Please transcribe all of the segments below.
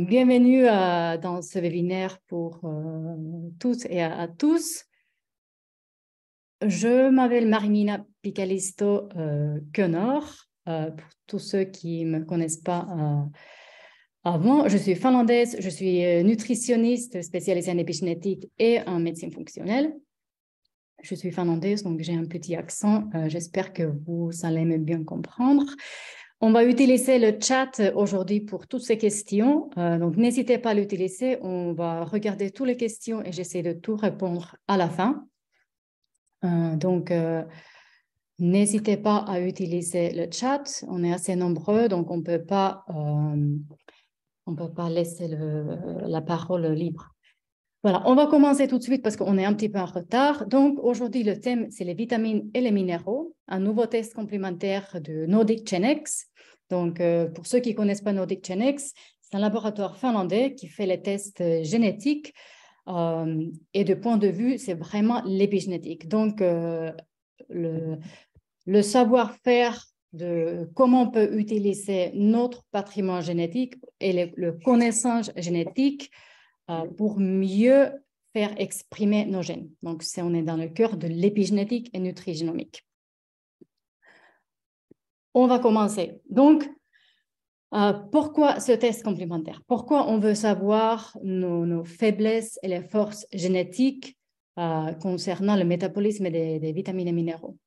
Bienvenue dans ce webinaire pour toutes et à tous. Je m'appelle Marimina Picalisto-Könor. Pour tous ceux qui ne me connaissent pas avant, je suis finlandaise, je suis nutritionniste spécialisée en épigénétique et en médecine fonctionnelle. Je suis finlandaise, donc j'ai un petit accent. J'espère que vous allez bien comprendre. On va utiliser le chat aujourd'hui pour toutes ces questions. Donc, n'hésitez pas à l'utiliser. On va regarder toutes les questions et j'essaie de tout répondre à la fin. N'hésitez pas à utiliser le chat. On est assez nombreux, donc on peut pas laisser la parole libre. Voilà, on va commencer tout de suite parce qu'on est un petit peu en retard. Donc, aujourd'hui, le thème, c'est les vitamines et les minéraux, un nouveau test complémentaire de Nordic Genex. Donc, pour ceux qui ne connaissent pas Nordic Genex, c'est un laboratoire finlandais qui fait les tests génétiques et de point de vue, c'est vraiment l'épigénétique. Donc, le savoir-faire de comment on peut utiliser notre patrimoine génétique et le connaissance génétique pour mieux faire exprimer nos gènes. Donc, on est dans le cœur de l'épigénétique et nutrigénomique. On va commencer. Donc, pourquoi ce test complémentaire? Pourquoi on veut savoir nos faiblesses et les forces génétiques concernant le métabolisme des vitamines et minéraux?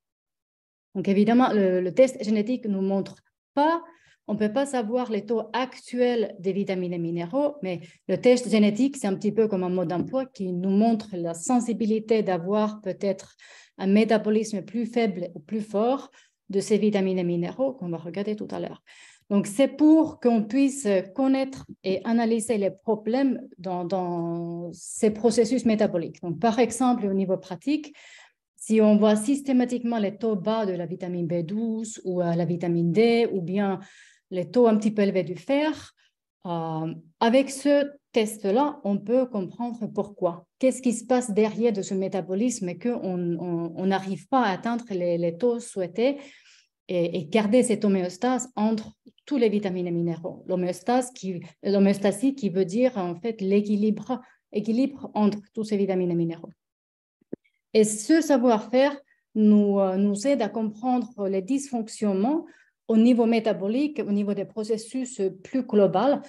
Donc, évidemment, le test génétique ne nous montre pas. On ne peut pas savoir les taux actuels des vitamines et minéraux, mais le test génétique, c'est un petit peu comme un mode d'emploi qui nous montre la sensibilité d'avoir peut-être un métabolisme plus faible ou plus fort de ces vitamines et minéraux qu'on va regarder tout à l'heure. Donc, c'est pour qu'on puisse connaître et analyser les problèmes dans ces processus métaboliques. Donc, par exemple, au niveau pratique, si on voit systématiquement les taux bas de la vitamine B12 ou la vitamine D ou bien les taux un petit peu élevés du fer, avec ce test-là, on peut comprendre pourquoi. Qu'est-ce qui se passe derrière de ce métabolisme et qu'on n'arrive pas à atteindre les taux souhaités et garder cette homéostase entre tous les vitamines et minéraux. L'homéostasie qui veut dire en fait l'équilibre entre tous ces vitamines et minéraux. Et ce savoir-faire nous aide à comprendre les dysfonctionnements au niveau métabolique, au niveau des processus plus globaux.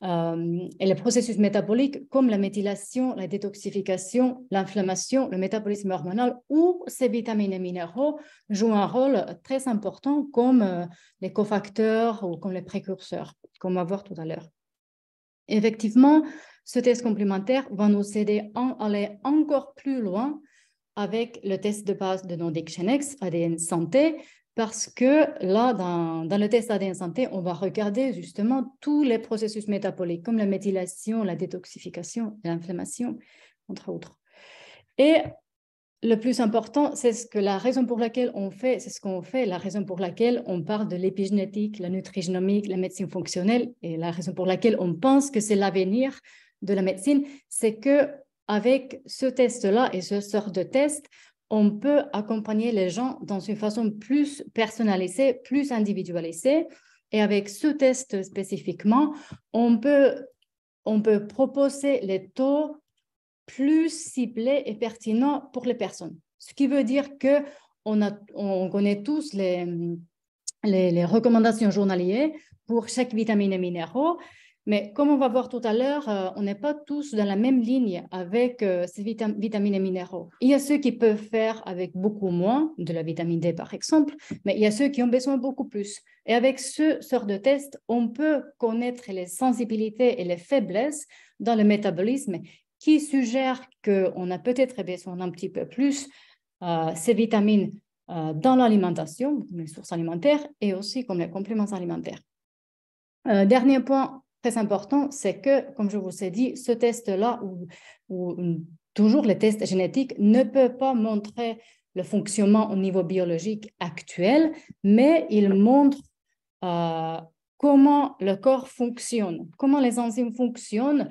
Et les processus métaboliques comme la méthylation, la détoxification, l'inflammation, le métabolisme hormonal, où ces vitamines et minéraux jouent un rôle très important comme les cofacteurs ou comme les précurseurs, comme on va voir tout à l'heure. Effectivement, ce test complémentaire va nous aider à aller encore plus loin avec le test de base de Nordic Genex, ADN santé, parce que là, dans le test ADN santé, on va regarder justement tous les processus métaboliques, comme la méthylation, la détoxification, l'inflammation, entre autres. Et le plus important, c'est la raison pour laquelle on fait, c'est ce qu'on fait, la raison pour laquelle on parle de l'épigénétique, la nutrigénomique, la médecine fonctionnelle, et la raison pour laquelle on pense que c'est l'avenir de la médecine, c'est que avec ce test-là et ce sort de test, on peut accompagner les gens dans une façon plus personnalisée, plus individualisée. Et avec ce test spécifiquement, on peut proposer les taux plus ciblés et pertinents pour les personnes. Ce qui veut dire qu'on connaît tous les recommandations journalières pour chaque vitamine et minéraux. Mais comme on va voir tout à l'heure, on n'est pas tous dans la même ligne avec ces vitamines et minéraux. Il y a ceux qui peuvent faire avec beaucoup moins de la vitamine D, par exemple, mais il y a ceux qui ont besoin beaucoup plus. Et avec ce sort de test, on peut connaître les sensibilités et les faiblesses dans le métabolisme qui suggèrent qu'on a peut-être besoin d'un petit peu plus ces vitamines dans l'alimentation, les sources alimentaires, et aussi comme les compléments alimentaires. Dernier point très important, c'est que, comme je vous ai dit, ce test-là, ou toujours les tests génétiques, ne peut pas montrer le fonctionnement au niveau biologique actuel, mais il montre comment le corps fonctionne, comment les enzymes fonctionnent.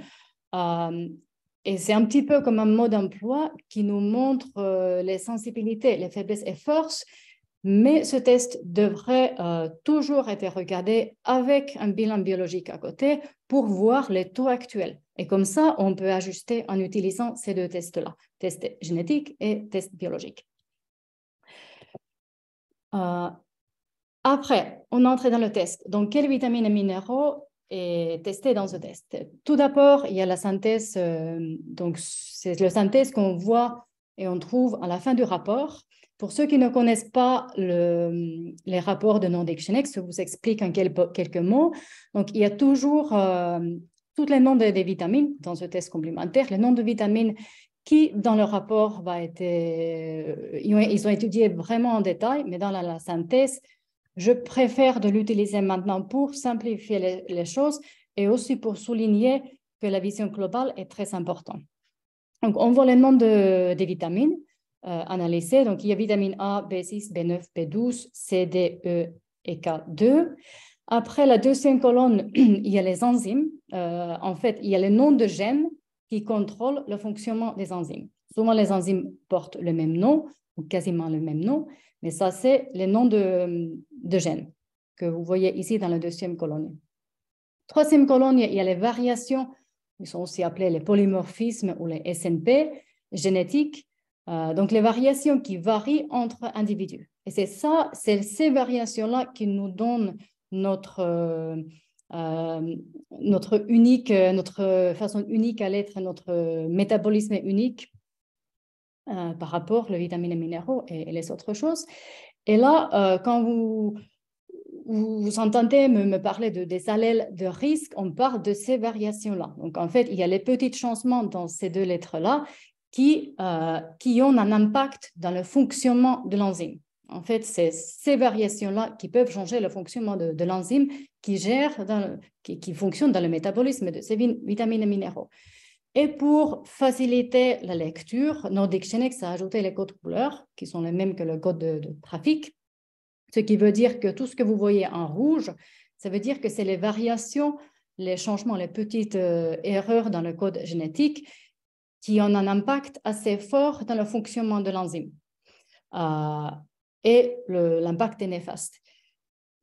Et c'est un petit peu comme un mode d'emploi qui nous montre les sensibilités, les faiblesses et forces Mais ce test devrait toujours être regardé avec un bilan biologique à côté pour voir les taux actuels. Et comme ça, on peut ajuster en utilisant ces deux tests-là, test génétique et test biologique. Après, on entre dans le test. Donc, quelles vitamines et minéraux est testé dans ce test? Tout d'abord, il y a la synthèse. Donc, c'est la synthèse qu'on voit et on trouve à la fin du rapport. Pour ceux qui ne connaissent pas les rapports de Nordic Genex, je vous explique en quelques mots. Donc, il y a toujours tous les noms des vitamines dans ce test complémentaire, les noms de vitamines qui, dans le rapport, ils ont étudié vraiment en détail, mais dans la synthèse, je préfère de l'utiliser maintenant pour simplifier les choses et aussi pour souligner que la vision globale est très importante. Donc, on voit les noms des vitamines analysées. Donc, il y a vitamine A, B6, B9, B12, C, D, E et K2. Après, la deuxième colonne, il y a les enzymes. En fait, il y a les noms de gènes qui contrôlent le fonctionnement des enzymes. Souvent, les enzymes portent le même nom ou quasiment le même nom, mais ça, c'est les noms de gènes que vous voyez ici dans la deuxième colonne. Troisième colonne, il y a les variations, ils sont aussi appelés les polymorphismes ou les SNP génétiques. Donc, les variations qui varient entre individus. Et c'est ces variations-là qui nous donnent notre façon unique à l'être, notre métabolisme unique par rapport aux vitamines et minéraux et les autres choses. Et là, quand vous entendez me parler des allèles de risque, on parle de ces variations-là. Donc, en fait, il y a les petits changements dans ces deux lettres-là qui ont un impact dans le fonctionnement de l'enzyme. En fait, c'est ces variations-là qui peuvent changer le fonctionnement de l'enzyme qui fonctionne dans le métabolisme de ces vitamines et minéraux. Et pour faciliter la lecture, Nordic Genex a ajouté les codes couleurs, qui sont les mêmes que le code de trafic, ce qui veut dire que tout ce que vous voyez en rouge, ça veut dire que c'est les variations, les changements, les petites erreurs dans le code génétique qui ont un impact assez fort dans le fonctionnement de l'enzyme. Et l'impact est néfaste.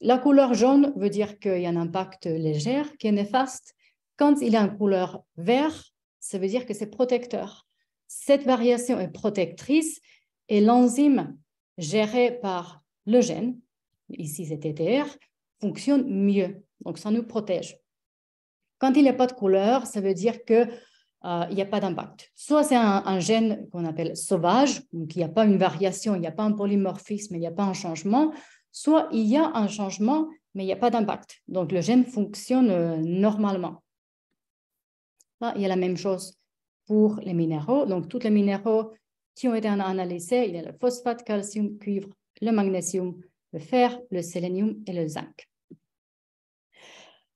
La couleur jaune veut dire qu'il y a un impact léger qui est néfaste. Quand il y a une couleur verte, ça veut dire que c'est protecteur. Cette variation est protectrice et l'enzyme gérée par le gène, ici c'est TTR, fonctionne mieux. Donc, ça nous protège. Quand il n'y a pas de couleur, ça veut dire qu'il n'y a pas d'impact. Soit c'est un gène qu'on appelle sauvage, donc il n'y a pas une variation, il n'y a pas un polymorphisme, il n'y a pas un changement, soit il y a un changement, mais il n'y a pas d'impact. Donc, le gène fonctionne normalement. Là, il y a la même chose pour les minéraux. Donc, tous les minéraux qui ont été analysés, il y a le phosphate, calcium, cuivre, le magnésium, le fer, le sélénium et le zinc.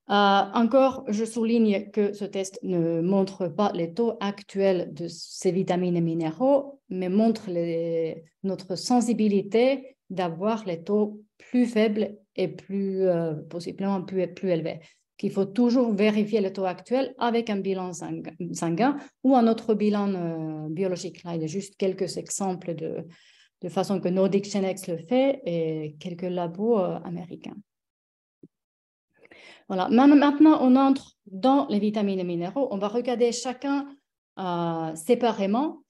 Encore, je souligne que ce test ne montre pas les taux actuels de ces vitamines et minéraux, mais montre notre sensibilité d'avoir les taux plus faibles et possiblement plus élevés. Il faut toujours vérifier le taux actuel avec un bilan sanguin ou un autre bilan biologique. Là, il y a juste quelques exemples de façon que Nordic Genex le fait et quelques labos américains. Voilà. Maintenant, on entre dans les vitamines et minéraux. On va regarder chacun séparément,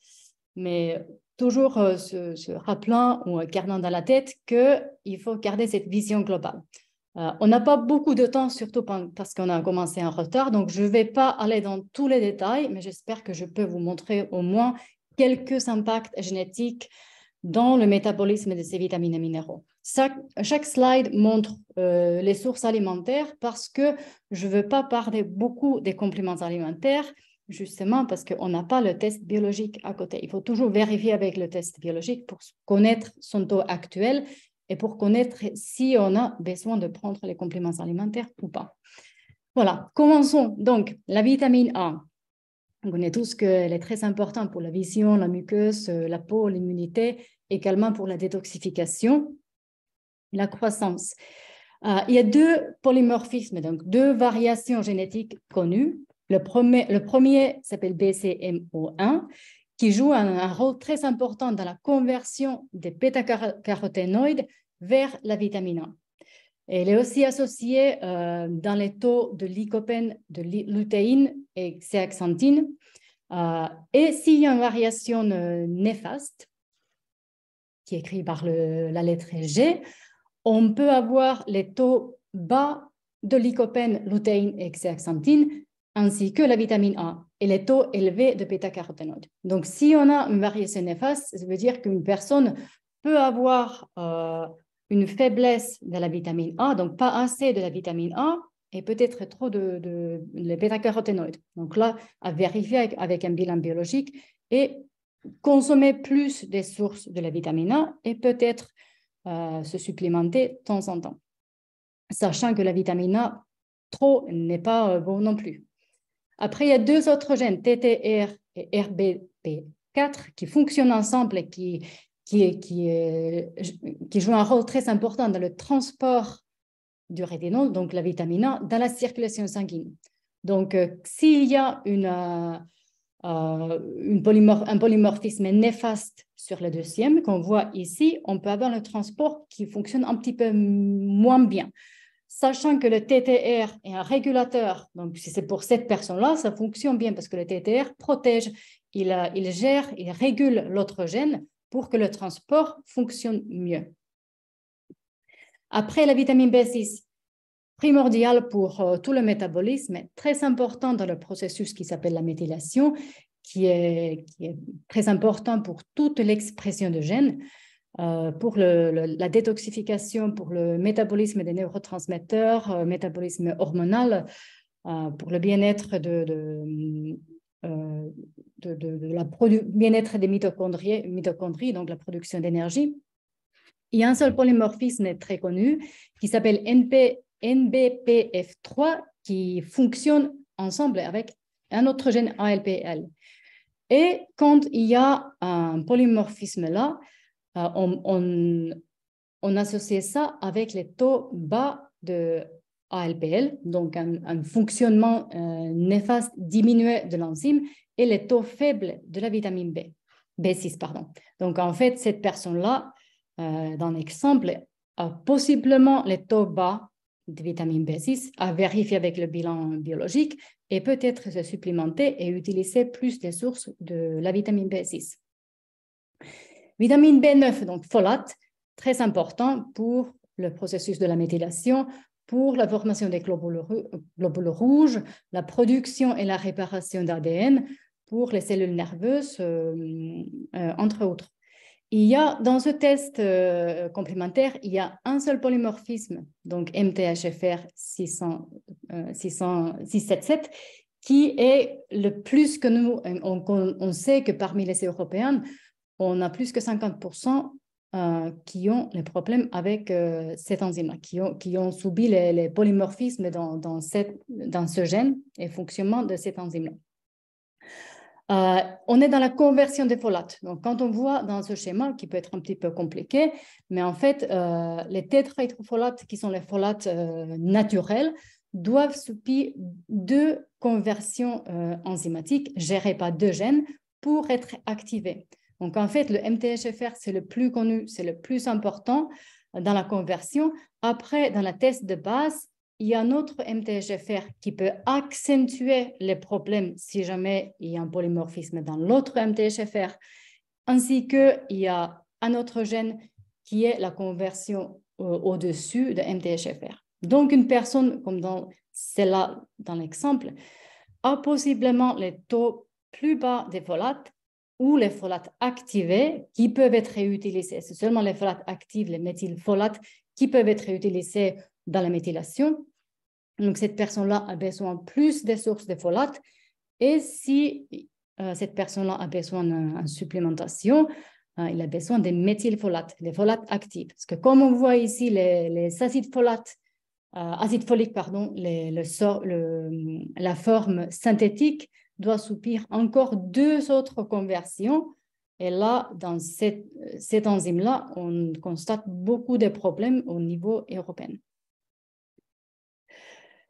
mais toujours se rappelant ou gardant dans la tête qu'il faut garder cette vision globale. On n'a pas beaucoup de temps, surtout parce qu'on a commencé en retard, donc je ne vais pas aller dans tous les détails, mais j'espère que je peux vous montrer au moins quelques impacts génétiques dans le métabolisme de ces vitamines et minéraux. Chaque slide montre les sources alimentaires parce que je ne veux pas parler beaucoup des compléments alimentaires, justement parce qu'on n'a pas le test biologique à côté. Il faut toujours vérifier avec le test biologique pour connaître son taux actuel et pour connaître si on a besoin de prendre les compléments alimentaires ou pas. Voilà, commençons. Donc, la vitamine A. On connaît tous qu'elle est très importante pour la vision, la muqueuse, la peau, l'immunité, également pour la détoxification, la croissance. Il y a deux polymorphismes, donc deux variations génétiques connues. Le premier s'appelle BCMO1, qui joue un rôle très important dans la conversion des bêta-caroténoïdes vers la vitamine A. Elle est aussi associée dans les taux de lycopène, de lutéine et zéaxanthine. Et s'il y a une variation néfaste, qui est écrite par la lettre G, on peut avoir les taux bas de lycopène, lutéine et zéaxanthine, ainsi que la vitamine A, et les taux élevés de bêta-caroténoïdes. Donc, si on a une variation néfaste, ça veut dire qu'une personne peut avoir une faiblesse de la vitamine A, donc pas assez de la vitamine A, et peut-être trop de bêta-caroténoïdes. Donc là, à vérifier avec un bilan biologique et consommer plus des sources de la vitamine A et peut-être se supplémenter de temps en temps, sachant que la vitamine A, trop, n'est pas bon non plus. Après, il y a deux autres gènes, TTR et RBP4, qui fonctionnent ensemble et qui jouent un rôle très important dans le transport du rétinol, donc la vitamine A, dans la circulation sanguine. Donc, s'il y a un polymorphisme néfaste sur le deuxième, qu'on voit ici, on peut avoir le transport qui fonctionne un petit peu moins bien. Sachant que le TTR est un régulateur, donc si c'est pour cette personne-là, ça fonctionne bien parce que le TTR protège, il gère, il régule l'autre gène pour que le transport fonctionne mieux. Après, la vitamine B6, primordiale pour tout le métabolisme, très important dans le processus qui s'appelle la méthylation, qui est très important pour toute l'expression de gènes, pour la détoxification, pour le métabolisme des neurotransmetteurs, métabolisme hormonal, pour le bien-être bien-être des mitochondries, donc la production d'énergie. Il y a un seul polymorphisme très connu qui s'appelle NBPF3 qui fonctionne ensemble avec un autre gène ALPL. Et quand il y a un polymorphisme là, on associe ça avec les taux bas de ALPL, donc un fonctionnement néfaste diminué de l'enzyme, et les taux faibles de la vitamine B6. Donc en fait, cette personne-là, dans l'exemple, a possiblement les taux bas de vitamine B6 à vérifier avec le bilan biologique et peut-être se supplémenter et utiliser plus des sources de la vitamine B6. Vitamine B9, donc folate, très important pour le processus de la méthylation, pour la formation des globules rouges, la production et la réparation d'ADN, pour les cellules nerveuses, entre autres. Il y a, dans ce test complémentaire, il y a un seul polymorphisme, donc MTHFR 677, qui est le plus que nous, on sait que parmi les Européens, on a plus que 50% qui ont les problèmes avec cette enzyme-là, qui ont subi les polymorphismes dans ce gène et fonctionnement de cette enzyme-là. On est dans la conversion des folates. Donc, quand on voit dans ce schéma, qui peut être un petit peu compliqué, mais en fait, les tétrahydrofolates, qui sont les folates naturels, doivent subir deux conversions enzymatiques gérées par deux gènes pour être activés. Donc, en fait, le MTHFR, c'est le plus connu, c'est le plus important dans la conversion. Après, dans la test de base, il y a un autre MTHFR qui peut accentuer les problèmes si jamais il y a un polymorphisme dans l'autre MTHFR, ainsi qu'il y a un autre gène qui est la conversion au-dessus de MTHFR. Donc, une personne comme dans celle-là, dans l'exemple, a possiblement les taux plus bas des folates ou les folates activés qui peuvent être réutilisés. C'est seulement les folates actives, les méthylfolates, qui peuvent être réutilisés dans la méthylation. Donc, cette personne-là a besoin plus des sources de folates. Et si cette personne-là a besoin d'une supplémentation, il a besoin des méthylfolates, des folates actives. Parce que comme on voit ici, les acides folates, acide folique, pardon, la forme synthétique doit subir encore deux autres conversions. Et là, dans cette enzyme-là, on constate beaucoup de problèmes au niveau européen.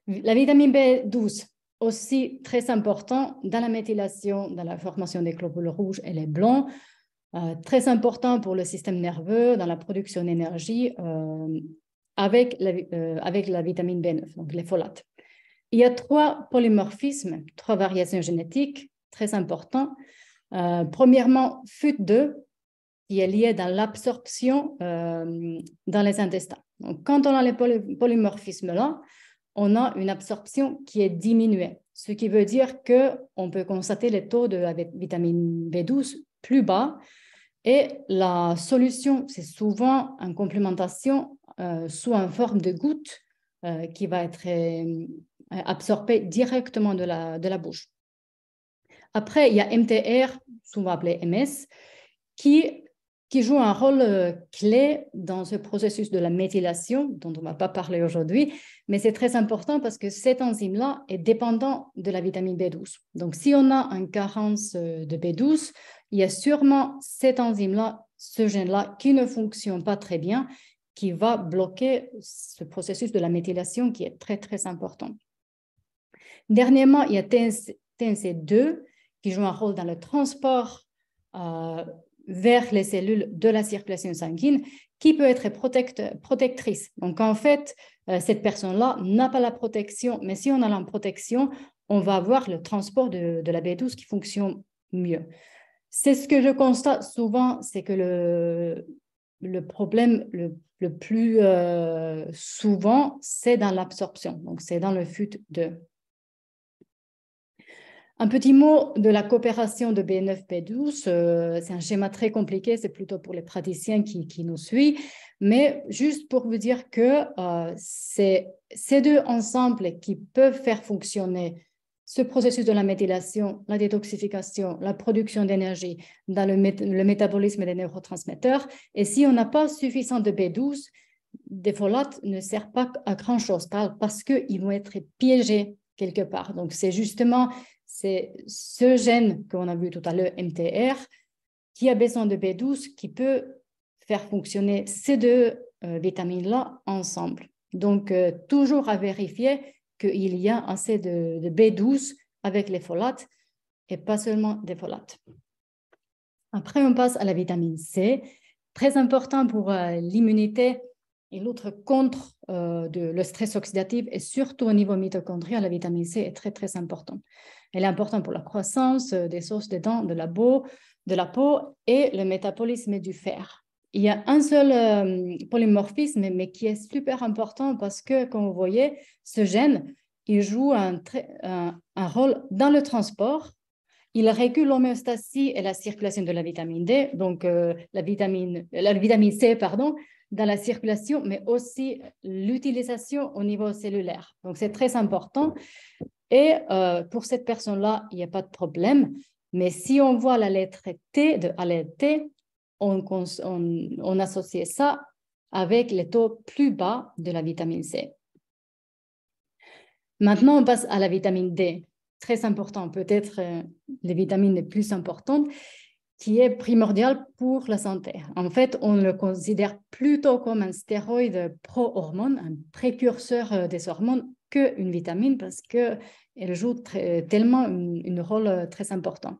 La vitamine B12, aussi très important dans la méthylation, dans la formation des globules rouges et les blancs, très important pour le système nerveux, dans la production d'énergie, avec la vitamine B9, donc les folates. Il y a 3 polymorphismes, 3 variations génétiques très importants. Premièrement, FUT2, qui est lié dans l'absorption dans les intestins. Donc, quand on a les polymorphismes-là, on a une absorption qui est diminuée, ce qui veut dire qu'on peut constater les taux de vitamine B12 plus bas. Et la solution, c'est souvent une complémentation sous une forme de goutte qui va être absorbée directement de la bouche. Après, il y a MTR, souvent appelé MS, qui joue un rôle clé dans ce processus de la méthylation, dont on ne va pas parler aujourd'hui, mais c'est très important parce que cet enzyme-là est dépendant de la vitamine B12. Donc, si on a une carence de B12, il y a sûrement cet enzyme-là, ce gène-là, qui ne fonctionne pas très bien, qui va bloquer ce processus de la méthylation qui est très, très important. Dernièrement, il y a TNC2 qui joue un rôle dans le transport vers les cellules de la circulation sanguine, qui peut être protectrice. Donc, en fait, cette personne-là n'a pas la protection, mais si on a la protection, on va avoir le transport de la B12 qui fonctionne mieux. C'est ce que je constate souvent, c'est que le problème le plus souvent, c'est dans l'absorption, donc c'est dans le FUT2. Un petit mot de la coopération de B9-B12, c'est un schéma très compliqué, c'est plutôt pour les praticiens qui nous suivent, mais juste pour vous dire que c'est ces deux ensembles qui peuvent faire fonctionner ce processus de la méthylation, la détoxification, la production d'énergie dans le métabolisme des neurotransmetteurs. Et si on n'a pas suffisant de B12, des folates ne servent pas à grand-chose parce qu'ils vont être piégés quelque part. Donc, c'est justement ce gène qu'on a vu tout à l'heure, MTR, qui a besoin de B12, qui peut faire fonctionner ces deux vitamines-là ensemble. Donc, toujours à vérifier qu'il y a assez de B12 avec les folates et pas seulement des folates. Après, on passe à la vitamine C, très important pour l'immunité et l'autre contre le stress oxydatif et surtout au niveau mitochondrien, la vitamine C est très, très importante. Elle est importante pour la croissance des os, des dents, de la peau et le métabolisme du fer. Il y a un seul polymorphisme, mais qui est super important parce que, comme vous voyez, ce gène, il joue un rôle dans le transport. Il régule l'homéostasie et la circulation de la vitamine D, donc la vitamine C, dans la circulation, mais aussi l'utilisation au niveau cellulaire. Donc, c'est très important. Et pour cette personne-là, il n'y a pas de problème. Mais si on voit la lettre T de alerte T, on associe ça avec les taux plus bas de la vitamine C. Maintenant, on passe à la vitamine D. Très important, peut-être les vitamines les plus importantes, qui est primordial pour la santé. En fait, on le considère plutôt comme un stéroïde pro-hormone, un précurseur des hormones, qu'une vitamine parce qu'elle joue tellement un rôle très important.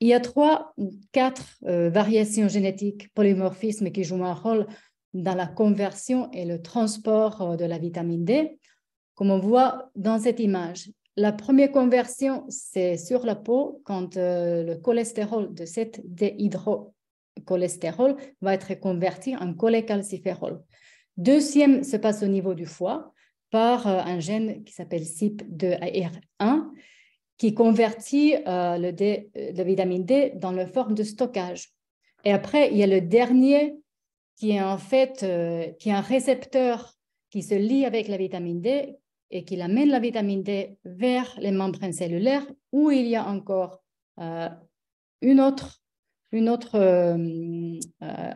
Il y a 3 ou 4 variations génétiques, polymorphismes, qui jouent un rôle dans la conversion et le transport de la vitamine D, comme on voit dans cette image. La première conversion, c'est sur la peau, quand le cholestérol de cet déhydrocholestérol va être converti en cholécalciférol. Deuxième se passe au niveau du foie par un gène qui s'appelle CYP2R1 qui convertit la vitamine D dans la forme de stockage. Et après, il y a le dernier qui est en fait qui est un récepteur qui se lie avec la vitamine D et qui amène la vitamine D vers les membranes cellulaires où il y a encore une autre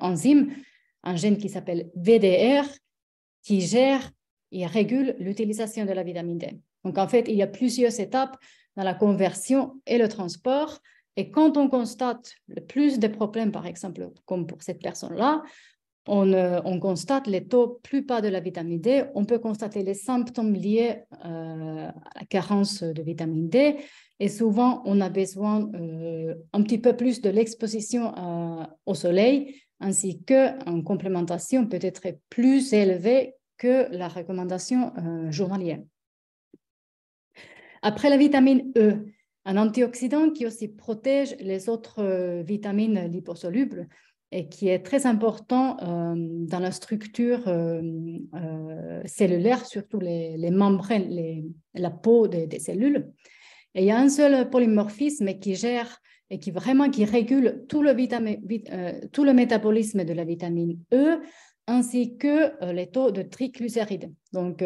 enzyme, un gène qui s'appelle VDR, qui gère et régule l'utilisation de la vitamine D. Donc, en fait, il y a plusieurs étapes dans la conversion et le transport. Et quand on constate le plus de problèmes, par exemple, comme pour cette personne-là, on constate les taux plus bas de la vitamine D. On peut constater les symptômes liés à la carence de vitamine D. Et souvent, on a besoin un petit peu plus de l'exposition au soleil, ainsi qu'une complémentation peut être plus élevée que la recommandation journalière. Après la vitamine E, un antioxydant qui aussi protège les autres vitamines liposolubles et qui est très important dans la structure cellulaire, surtout les membranes, la peau des cellules. Et il y a un seul polymorphisme qui gère et qui régule tout le métabolisme de la vitamine E, ainsi que les taux de triglycérides. Donc,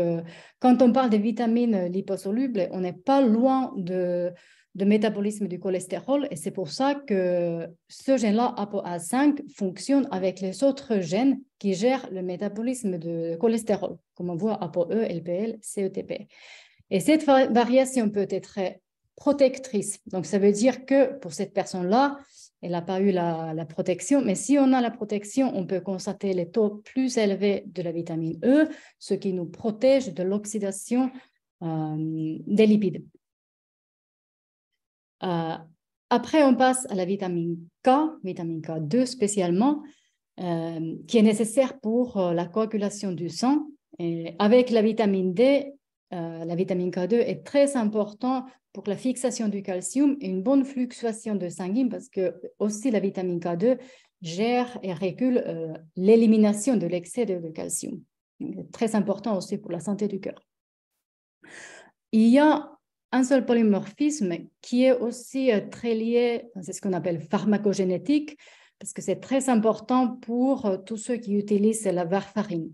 quand on parle de vitamines liposolubles, on n'est pas loin de métabolisme du cholestérol, et c'est pour ça que ce gène-là, ApoA5, fonctionne avec les autres gènes qui gèrent le métabolisme de cholestérol, comme on voit ApoE, LPL, CETP. Et cette variation peut être protectrice. Donc, ça veut dire que pour cette personne-là, elle n'a pas eu la protection, mais si on a la protection, on peut constater les taux plus élevés de la vitamine E, ce qui nous protège de l'oxydation des lipides. Après, on passe à la vitamine K2 spécialement, qui est nécessaire pour la coagulation du sang. Et avec la vitamine D, la vitamine K2 est très important pour la fixation du calcium et une bonne fluctuation de sanguine, parce que aussi la vitamine K2 gère et régule l'élimination de l'excès de calcium. Très important aussi pour la santé du cœur. Il y a un seul polymorphisme qui est aussi très lié, c'est ce qu'on appelle pharmacogénétique, parce que c'est très important pour tous ceux qui utilisent la warfarine,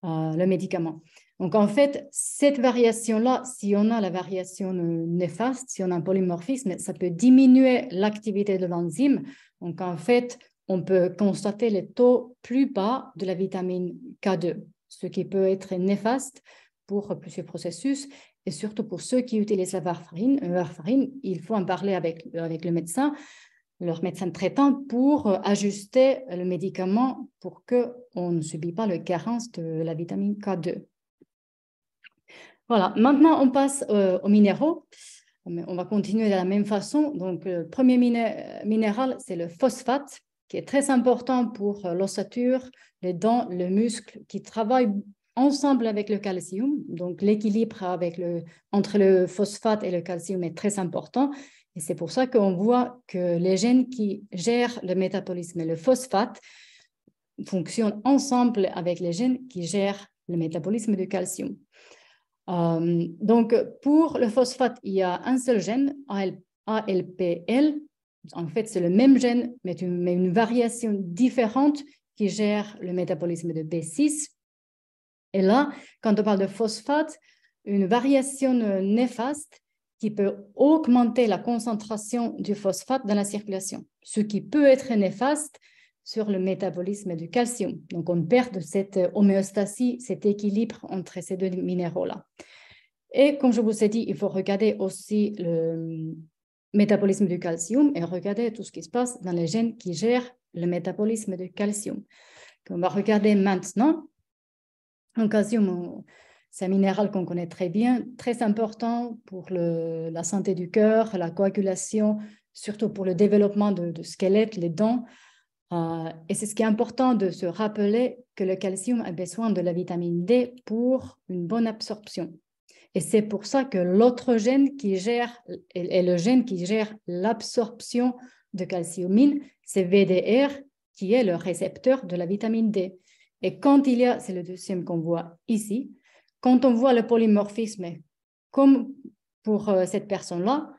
le médicament. Donc, en fait, cette variation-là, si on a la variation néfaste, si on a un polymorphisme, ça peut diminuer l'activité de l'enzyme. Donc, en fait, on peut constater les taux plus bas de la vitamine K2, ce qui peut être néfaste pour plusieurs processus, et surtout pour ceux qui utilisent la warfarine, il faut en parler avec le médecin, leur médecin traitant, pour ajuster le médicament pour qu'on ne subit pas la carence de la vitamine K2. Voilà, maintenant on passe aux minéraux. On va continuer de la même façon. Donc, le premier minéral, c'est le phosphate, qui est très important pour l'ossature, les dents, le muscle, qui travaillent ensemble avec le calcium. Donc, l'équilibre entre le phosphate et le calcium est très important. Et c'est pour ça qu'on voit que les gènes qui gèrent le métabolisme et le phosphate fonctionnent ensemble avec les gènes qui gèrent le métabolisme du calcium. Donc, pour le phosphate, il y a un seul gène, ALPL. En fait, c'est le même gène, mais une variation différente qui gère le métabolisme de B6. Et là, quand on parle de phosphate, une variation néfaste qui peut augmenter la concentration du phosphate dans la circulation, ce qui peut être néfaste sur le métabolisme du calcium. Donc, on perd cette homéostasie, cet équilibre entre ces deux minéraux-là. Et comme je vous ai dit, il faut regarder aussi le métabolisme du calcium et regarder tout ce qui se passe dans les gènes qui gèrent le métabolisme du calcium. On va regarder maintenant. Le calcium, c'est un minéral qu'on connaît très bien, très important pour la santé du cœur, la coagulation, surtout pour le développement de squelette, les dents. Et c'est ce qui est important de se rappeler que le calcium a besoin de la vitamine D pour une bonne absorption. Et c'est pour ça que l'autre gène qui gère, est le gène qui gère l'absorption de calciumine, c'est VDR, qui est le récepteur de la vitamine D. Et quand il y a, c'est le deuxième qu'on voit ici, quand on voit le polymorphisme, comme pour cette personne-là,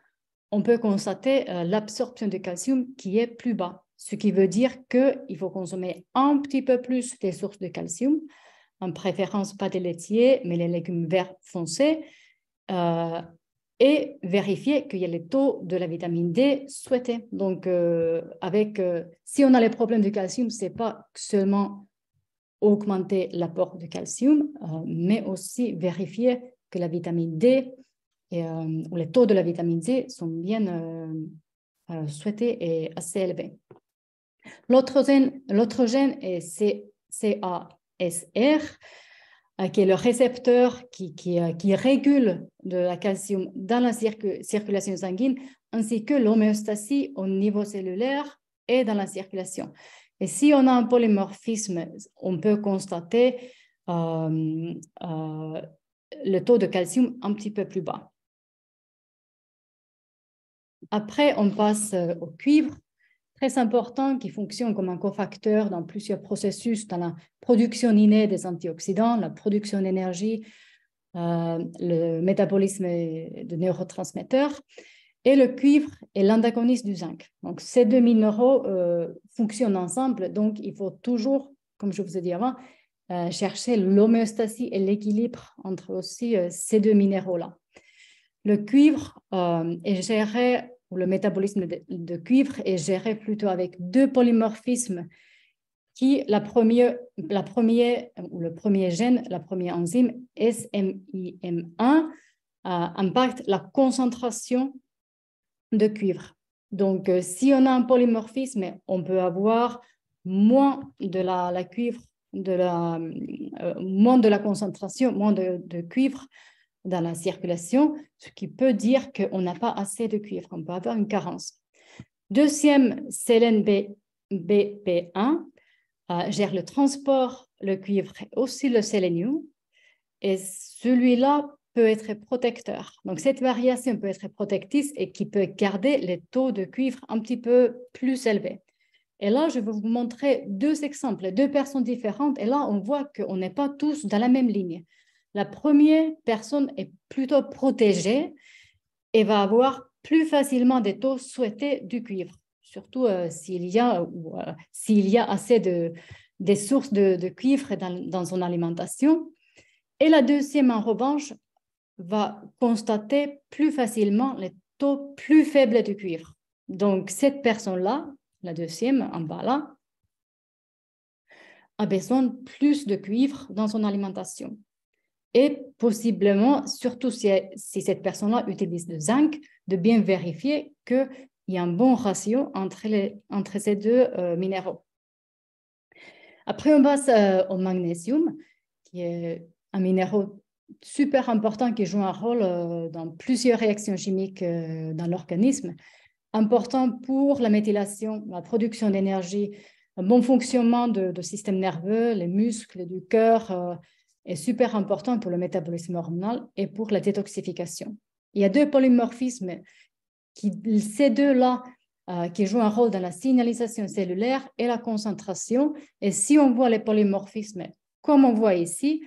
on peut constater l'absorption de calcium qui est plus bas. Ce qui veut dire qu'il faut consommer un petit peu plus des sources de calcium, en préférence pas des laitiers, mais les légumes verts foncés, et vérifier qu'il y a les taux de la vitamine D souhaités. Donc, si on a les problèmes de calcium, ce n'est pas seulement augmenter l'apport de calcium, mais aussi vérifier que la vitamine D ou les taux de la vitamine D sont bien souhaités et assez élevés. L'autre gène, c'est qui est le récepteur qui régule de la calcium dans la circulation sanguine, ainsi que l'homéostasie au niveau cellulaire et dans la circulation. Et si on a un polymorphisme, on peut constater le taux de calcium un petit peu plus bas. Après, on passe au cuivre, très important, qui fonctionne comme un cofacteur dans plusieurs processus, dans la production innée des antioxydants, la production d'énergie, le métabolisme de neurotransmetteurs. Et le cuivre est l'antagoniste du zinc. Donc, ces deux minéraux fonctionnent ensemble. Donc, il faut toujours, comme je vous ai dit avant, chercher l'homéostasie et l'équilibre entre aussi ces deux minéraux-là. Le cuivre est géré, ou le métabolisme de cuivre est géré plutôt avec deux polymorphismes qui, le premier gène, la première enzyme, SMIM1, impacte la concentration de cuivre. Donc, si on a un polymorphisme, on peut avoir moins de la cuivre, moins de la concentration, moins de cuivre dans la circulation, ce qui peut dire qu'on n'a pas assez de cuivre, on peut avoir une carence. Deuxième, sélène BP1 gère le transport, le cuivre et aussi le sélénium, et celui-là peut être protecteur. Donc, cette variation peut être protectrice et qui peut garder les taux de cuivre un petit peu plus élevés. Et là, je vais vous montrer deux exemples, deux personnes différentes, et là, on voit qu'on n'est pas tous dans la même ligne. La première personne est plutôt protégée et va avoir plus facilement des taux souhaités du cuivre, surtout s'il y a assez des sources de cuivre dans son alimentation. Et la deuxième, en revanche, va constater plus facilement les taux plus faibles de cuivre. Donc, cette personne-là, la deuxième en bas là, a besoin de plus de cuivre dans son alimentation. Et possiblement, surtout si cette personne-là utilise le zinc, de bien vérifier qu'il y a un bon ratio entre ces deux minéraux. Après, on passe au magnésium, qui est un minéraux super important qui joue un rôle dans plusieurs réactions chimiques dans l'organisme, important pour la méthylation, la production d'énergie, un bon fonctionnement du système nerveux, les muscles du cœur, est super important pour le métabolisme hormonal et pour la détoxification. Il y a deux polymorphismes, ces deux-là, qui jouent un rôle dans la signalisation cellulaire et la concentration. Et si on voit les polymorphismes, comme on voit ici,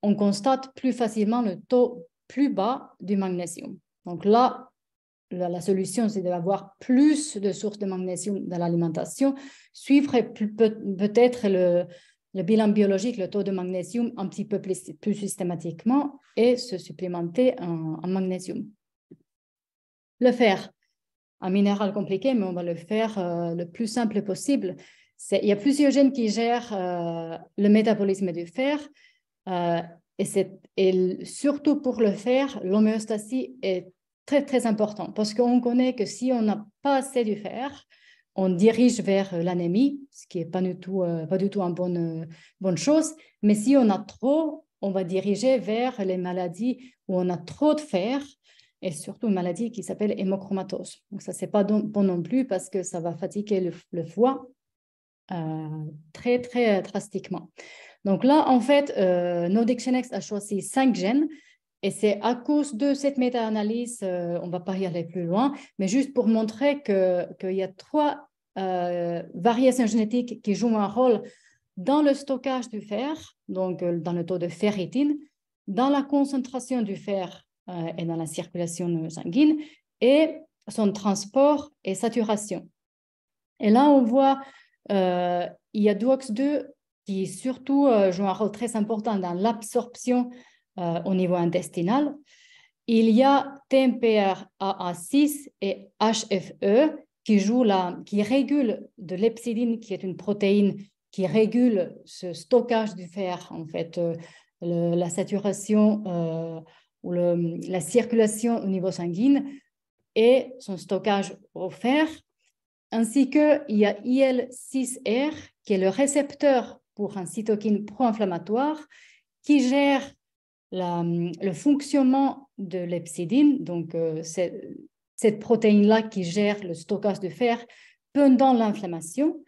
on constate plus facilement le taux plus bas du magnésium. Donc là, la solution, c'est d'avoir plus de sources de magnésium dans l'alimentation, suivre peut-être le bilan biologique, le taux de magnésium un petit peu plus systématiquement et se supplémenter en magnésium. Le fer, un minéral compliqué, mais on va le faire le plus simple possible. Il y a plusieurs gènes qui gèrent le métabolisme du fer. Et surtout pour le fer, l'homéostasie est très, très important parce qu'on connaît que si on n'a pas assez du fer, on dirige vers l'anémie, ce qui n'est pas du tout une bonne chose. Mais si on a trop, on va diriger vers les maladies où on a trop de fer et surtout une maladie qui s'appelle hémochromatose. Donc ça, ce n'est pas bon non plus parce que ça va fatiguer le foie très, très drastiquement. Donc là, en fait, Nordic GenX a choisi 5 gènes et c'est à cause de cette méta-analyse, on ne va pas y aller plus loin, mais juste pour montrer qu'il y a 3 variations génétiques qui jouent un rôle dans le stockage du fer, donc dans le taux de ferritine, dans la concentration du fer et dans la circulation sanguine, et son transport et saturation. Et là, on voit il y a DOX2 qui surtout joue un rôle très important dans l'absorption au niveau intestinal. Il y a TMPRAA6 et HFE qui régulent de l'hepcidine, qui est une protéine qui régule ce stockage du fer, en fait, la saturation ou la circulation au niveau sanguin et son stockage au fer. Ainsi qu'il y a IL6R, qui est le récepteur pour un cytokine pro-inflammatoire qui gère le fonctionnement de l'hepcidine, donc cette protéine-là qui gère le stockage de fer pendant l'inflammation.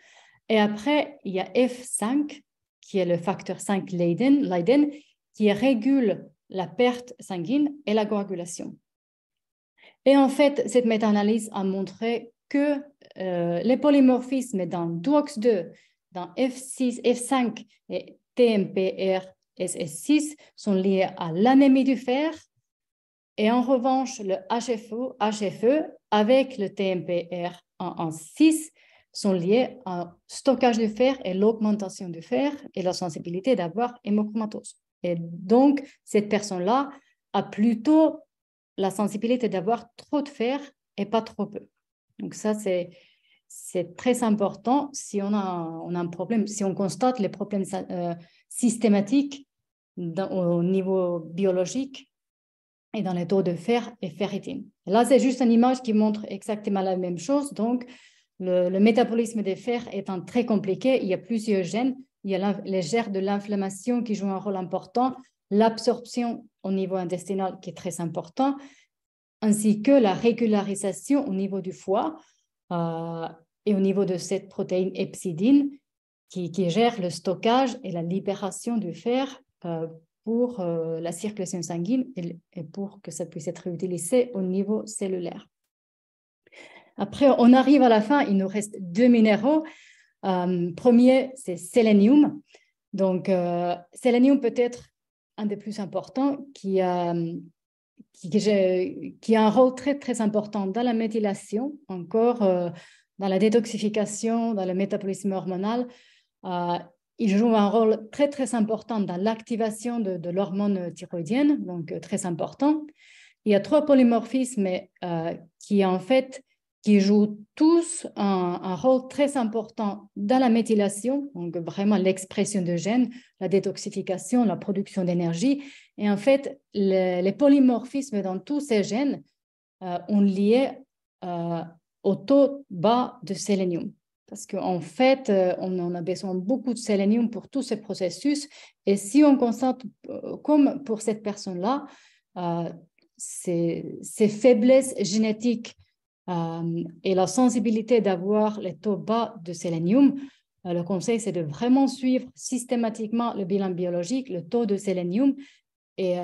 Et après, il y a F5, qui est le facteur 5 Leiden, qui régule la perte sanguine et la coagulation. Et en fait, cette méta-analyse a montré que les polymorphismes dans DOX2, dans F6, F5 et TMPRSS6 sont liés à l'anémie du fer. Et en revanche, le HFE avec le TMPR116 sont liés au stockage du fer et l'augmentation du fer et la sensibilité d'avoir hémochromatose. Et donc, cette personne-là a plutôt la sensibilité d'avoir trop de fer et pas trop peu. Donc ça, c'est très important si on a un problème, si on constate les problèmes systématiques au niveau biologique et dans les taux de fer et ferritine. Et là, c'est juste une image qui montre exactement la même chose. Donc, le métabolisme des fers étant très compliqué, il y a plusieurs gènes. Il y a les gènes de l'inflammation qui jouent un rôle important, l'absorption au niveau intestinal qui est très important, ainsi que la régularisation au niveau du foie et au niveau de cette protéine hepcidine qui gère le stockage et la libération du fer pour la circulation sanguine et pour que ça puisse être utilisé au niveau cellulaire. Après, on arrive à la fin, il nous reste 2 minéraux. Premier, c'est sélénium. Donc, sélénium peut être un des plus importants qui a un rôle très, très important dans la méthylation, encore dans la détoxification, dans le métabolisme hormonal. Il joue un rôle très, très important dans l'activation de l'hormone thyroïdienne, donc très important. Il y a 3 polymorphismes qui jouent tous un rôle très important dans la méthylation, donc vraiment l'expression de gènes, la détoxification, la production d'énergie. Et en fait, les polymorphismes dans tous ces gènes ont lié au taux bas de sélénium. Parce qu'en fait, on en a besoin beaucoup de sélénium pour tous ces processus. Et si on constate, comme pour cette personne-là, ces faiblesses génétiques et la sensibilité d'avoir les taux bas de sélénium, le conseil, c'est de vraiment suivre systématiquement le bilan biologique, le taux de sélénium et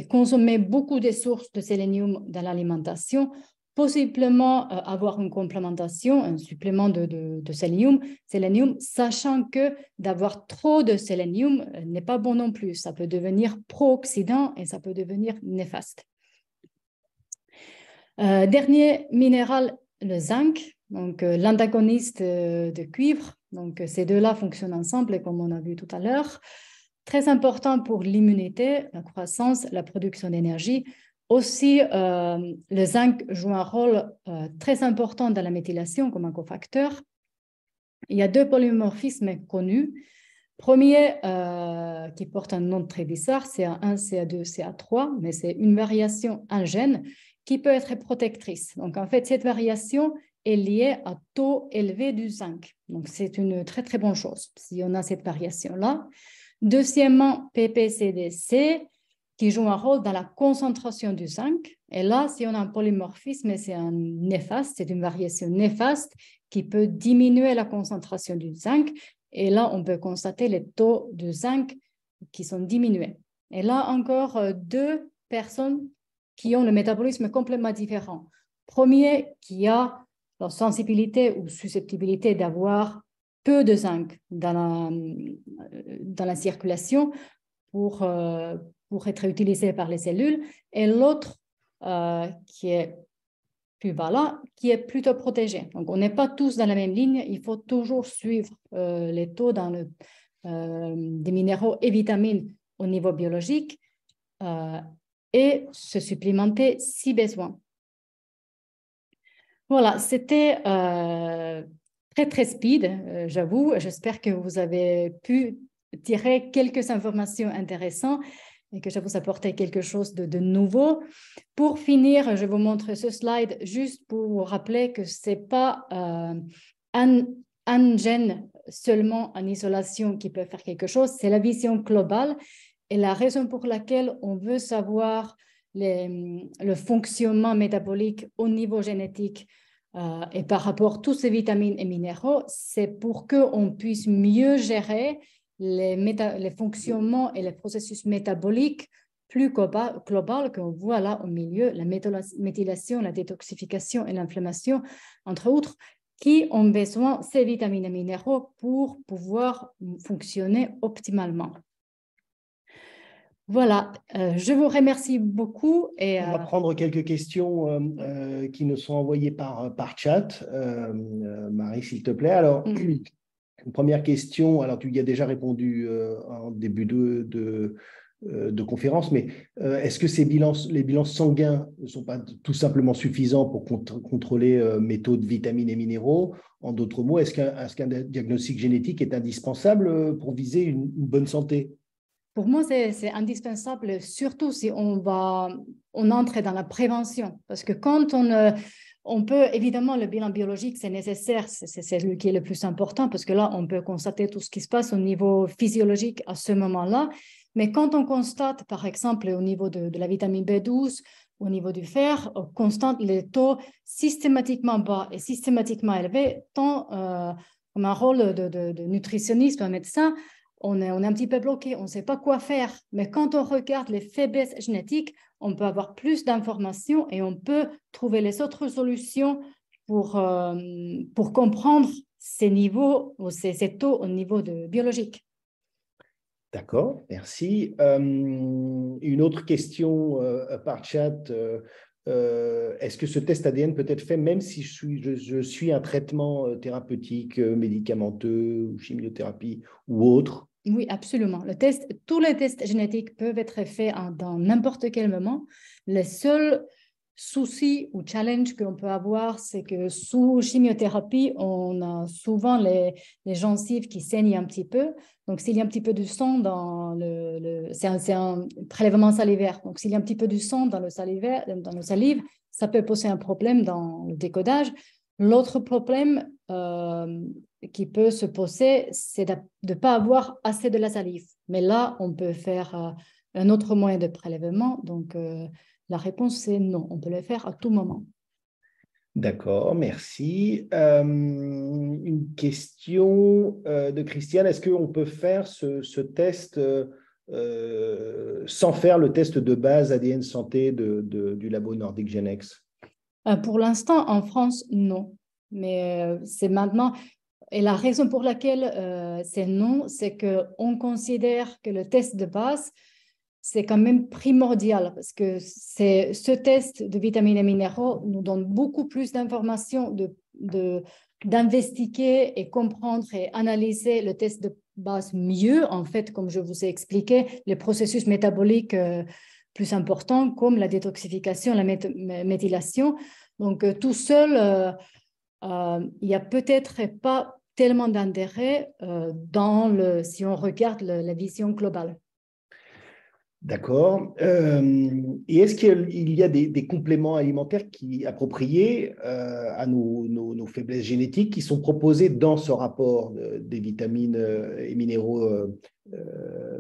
consommer beaucoup de sources de sélénium dans l'alimentation, possiblement avoir une complémentation, un supplément de sélénium, sachant que d'avoir trop de sélénium n'est pas bon non plus. Ça peut devenir pro-oxydant et ça peut devenir néfaste. Dernier minéral, le zinc, donc l'antagoniste de cuivre. Donc ces deux-là fonctionnent ensemble, comme on a vu tout à l'heure. Très important pour l'immunité, la croissance, la production d'énergie. Aussi, le zinc joue un rôle très important dans la méthylation comme un cofacteur. Il y a 2 polymorphismes connus. Premier, qui porte un nom très bizarre, CA1, CA2, CA3, mais c'est une variation, un gène, qui peut être protectrice. Donc, en fait, cette variation est liée à taux élevé du zinc. Donc, c'est une très, très bonne chose si on a cette variation-là. Deuxièmement, PPCDC, qui joue un rôle dans la concentration du zinc. Et là, si on a un polymorphisme, c'est un néfaste, c'est une variation néfaste qui peut diminuer la concentration du zinc. Et là, on peut constater les taux de zinc qui sont diminués. Et là, encore 2 personnes qui ont le métabolisme complètement différent. Premier, qui a la sensibilité ou susceptibilité d'avoir peu de zinc dans la circulation pour être utilisé par les cellules, et l'autre qui est plus bas là, qui est plutôt protégé. Donc, on n'est pas tous dans la même ligne, il faut toujours suivre les taux des minéraux et vitamines au niveau biologique et se supplémenter si besoin. Voilà, c'était très, très speed, j'avoue. J'espère que vous avez pu tirer quelques informations intéressantes et que ça vous apporte quelque chose de nouveau. Pour finir, je vous montre ce slide juste pour vous rappeler que ce n'est pas un gène seulement en isolation qui peut faire quelque chose, c'est la vision globale. Et la raison pour laquelle on veut savoir le fonctionnement métabolique au niveau génétique et par rapport à tous ces vitamines et minéraux, c'est pour qu'on puisse mieux gérer les fonctionnements et les processus métaboliques plus global qu'on voit là au milieu, la méthylation, la détoxification et l'inflammation, entre autres, qui ont besoin de ces vitamines et minéraux pour pouvoir fonctionner optimalement. Voilà, je vous remercie beaucoup. Et, on va prendre quelques questions qui nous sont envoyées par chat. Marie, s'il te plaît. Alors, une première question, alors tu y as déjà répondu en début de conférence, mais est-ce que les bilans sanguins ne sont pas tout simplement suffisants pour contrôler métaux de vitamines et minéraux? En d'autres mots, est-ce qu'un diagnostic génétique est indispensable pour viser une bonne santé? Pour moi, c'est indispensable, surtout si on entre dans la prévention. Parce que quand on peut, évidemment, le bilan biologique, c'est nécessaire, c'est celui qui est le plus important, parce que là, on peut constater tout ce qui se passe au niveau physiologique à ce moment-là. Mais quand on constate, par exemple, au niveau de la vitamine B12, au niveau du fer, on constate les taux systématiquement bas et systématiquement élevés, tant comme un rôle de nutritionniste, un médecin, on est un petit peu bloqué, on ne sait pas quoi faire. Mais quand on regarde les faiblesses génétiques, on peut avoir plus d'informations et on peut trouver les autres solutions pour comprendre ces niveaux ou ces taux au niveau biologique. D'accord, merci. Une autre question par chat. Est-ce que ce test ADN peut être fait même si je suis un traitement thérapeutique, médicamenteux, ou chimiothérapie ou autre? Oui, absolument. Tous les tests génétiques peuvent être faits dans n'importe quel moment. Le seul souci ou challenge qu'on peut avoir, c'est que sous chimiothérapie, on a souvent les gencives qui saignent un petit peu. Donc, s'il y a un petit peu de sang dans c'est un prélèvement salivaire. Donc, s'il y a un petit peu de sang dans le salive, ça peut poser un problème dans le décodage. L'autre problème qui peut se poser, c'est de ne pas avoir assez de la salive. Mais là, on peut faire un autre moyen de prélèvement. Donc, la réponse, c'est non. On peut le faire à tout moment. D'accord, merci. Une question de Christiane. Est-ce qu'on peut faire ce test sans faire le test de base ADN santé du labo Nordic Genex? Pour l'instant, en France, non. Mais c'est maintenant. Et la raison pour laquelle c'est non, c'est qu'on considère que le test de base, c'est quand même primordial parce que ce test de vitamines et minéraux nous donne beaucoup plus d'informations d'investiguer et comprendre et analyser le test de base mieux, en fait, comme je vous ai expliqué, les processus métaboliques plus importants comme la détoxification, la méthylation. Donc, tout seul, il n'y a peut-être pas tellement d'intérêt si on regarde la vision globale. D'accord. Et est-ce qu'il y a des compléments alimentaires appropriés à nos faiblesses génétiques qui sont proposés dans ce rapport des vitamines et minéraux,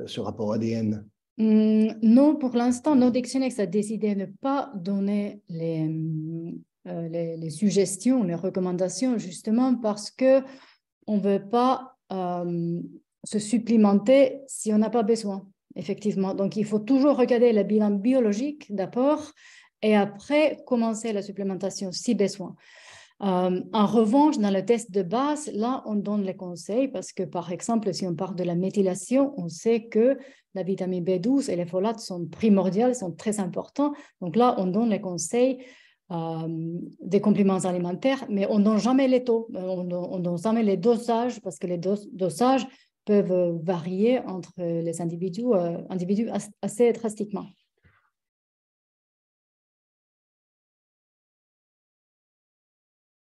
ce rapport ADN? Non, pour l'instant, Nordic Genex a décidé de ne pas donner les suggestions, les recommandations, justement parce qu'on ne veut pas se supplémenter si on n'a pas besoin. Effectivement. Donc, il faut toujours regarder le bilan biologique d'abord et après commencer la supplémentation si besoin. En revanche, dans le test de base, là, on donne les conseils parce que, par exemple, si on parle de la méthylation, on sait que la vitamine B12 et les folates sont primordiales, sont très importants. Donc là, on donne les conseils des compléments alimentaires, mais on ne donne jamais les taux, on ne donne jamais les dosages parce que les dosages peuvent varier entre les individus assez drastiquement.